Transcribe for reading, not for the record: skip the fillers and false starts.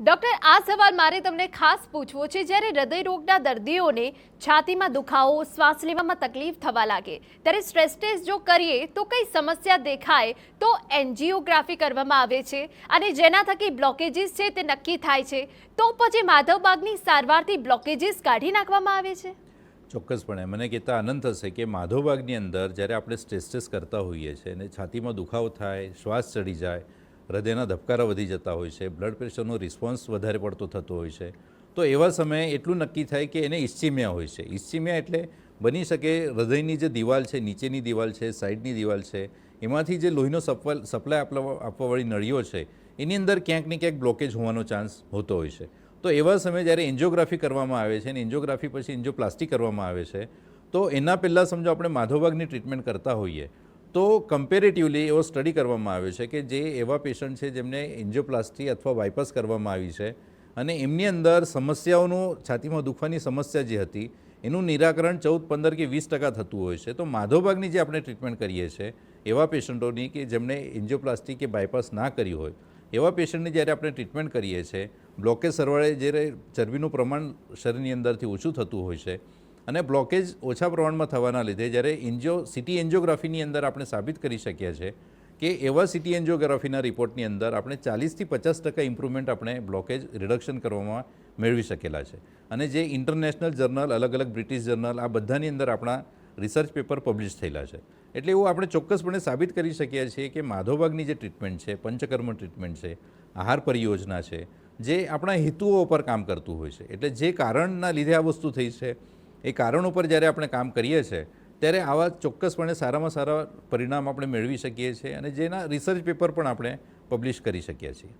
Doctor, આ સવાલ મારે તમને ખાસ પૂછવો છે. જ્યારે હૃદયરોગના દર્દીઓને છાતીમાં દુખાવો, શ્વાસ લેવામાં તકલીફ થવા લાગે ત્યારે સ્ટ્રેસ ટેસ્ટ જો કરીએ તો કઈ સમસ્યા દેખાય તો એન્જિયોગ્રાફી કરવામાં આવે છે અને જેના થકી બ્લોકેજીસ છે તે નક્કી થાય છે. તો પછી માધવબાગની સારવારથી બ્લોકેજીસ કાઢી નાખવામાં આવે છે? ચોક્કસપણે મને કહેતા આનંદ થશે કે માધવબાગની અંદર જ્યારે આપણે સ્ટ્રેસ ટેસ્ટ કરતા હોઈએ છીએ અને છાતીમાં દુખાવો થાય, શ્વાસ ચડી જાય, હૃદયના ધબકારા વધી જતા હોય છે, બ્લડ પ્રેશરનો રિસ્પોન્સ વધારે પડતો થતો હોય છે, તો એવા સમયે એટલું નક્કી થાય કે એને ઇસ્ચીમિયા હોય છે. ઇસ્ચીમિયા એટલે બની શકે હૃદયની જે દિવાલ છે, નીચેની દિવાલ છે, સાઈડની દિવાલ છે, એમાંથી જે લોહીનો સપ્લાય આપવાવાળી નળીઓ છે એની અંદર ક્યાંક ને ક્યાંક બ્લોકેજ હોવાનો ચાન્સ હોતો હોય છે. તો એવા સમયે જ્યારે એન્જિયોગ્રાફી કરવામાં આવે છે અને એન્જિયોગ્રાફી પછી એન્જિયોપ્લાસ્ટી કરવામાં આવે છે તો એના પહેલાં સમજો આપણે માધવબાગની ટ્રીટમેન્ટ કરતા હોઈએ તો કમ્પેરેટિવલી એવો સ્ટડી કરવામાં આવ્યો છે કે જે એવા પેશન્ટ છે જેમને એન્જિયોપ્લાસ્ટી અથવા બાયપાસ કરવામાં આવી છે અને એમની અંદર સમસ્યાઓનું છાતીમાં દુખવાની સમસ્યા જે હતી એનું નિરાકરણ 14, 15 કે 20% થતું હોય છે. તો માધવબાગની જે આપણે ટ્રીટમેન્ટ કરીએ છીએ એવા પેશન્ટોની કે જેમણે એન્જિયોપ્લાસ્ટી કે બાયપાસ ના કરી હોય એવા પેશન્ટની જ્યારે આપણે ટ્રીટમેન્ટ કરીએ છીએ, બ્લોકેજ સરવાળે જ્યારે ચરબીનું પ્રમાણ શરીરની અંદરથી ઓછું થતું હોય છે અને બ્લોકેજ ઓછા પ્રમાણમાં થવાના લીધે જ્યારે સીટી એન્જિયોગ્રાફીની અંદર આપણે સાબિત કરી શકીએ છીએ કે એવા સીટી એન્જિયોગ્રાફીના રિપોર્ટની અંદર આપણે 40થી 50% ઇમ્પ્રુવમેન્ટ આપણે બ્લોકેજ રિડક્શન કરવામાં મેળવી શકેલા છે. અને જે ઇન્ટરનેશનલ જર્નલ, અલગ અલગ બ્રિટિશ જર્નલ, આ બધાની અંદર આપણા રિસર્ચ પેપર પબ્લિશ થયેલા છે. એટલે એવું આપણે ચોક્કસપણે સાબિત કરી શકીએ છીએ કે માધવબાગની જે ટ્રીટમેન્ટ છે, પંચકર્મ ટ્રીટમેન્ટ છે, આહાર પરિયોજના છે, જે આપણા હેતુઓ પર કામ કરતું હોય છે. એટલે જે કારણના લીધે આ વસ્તુ થઈ છે એ કારણો પર જ્યારે આપણે કામ કરીએ છીએ ત્યારે આવા ચોક્કસપણે સારામાં સારા પરિણામ આપણે મેળવી શકીએ છીએ અને જેના રિસર્ચ પેપર પણ આપણે પબ્લિશ કરી શકીએ છીએ.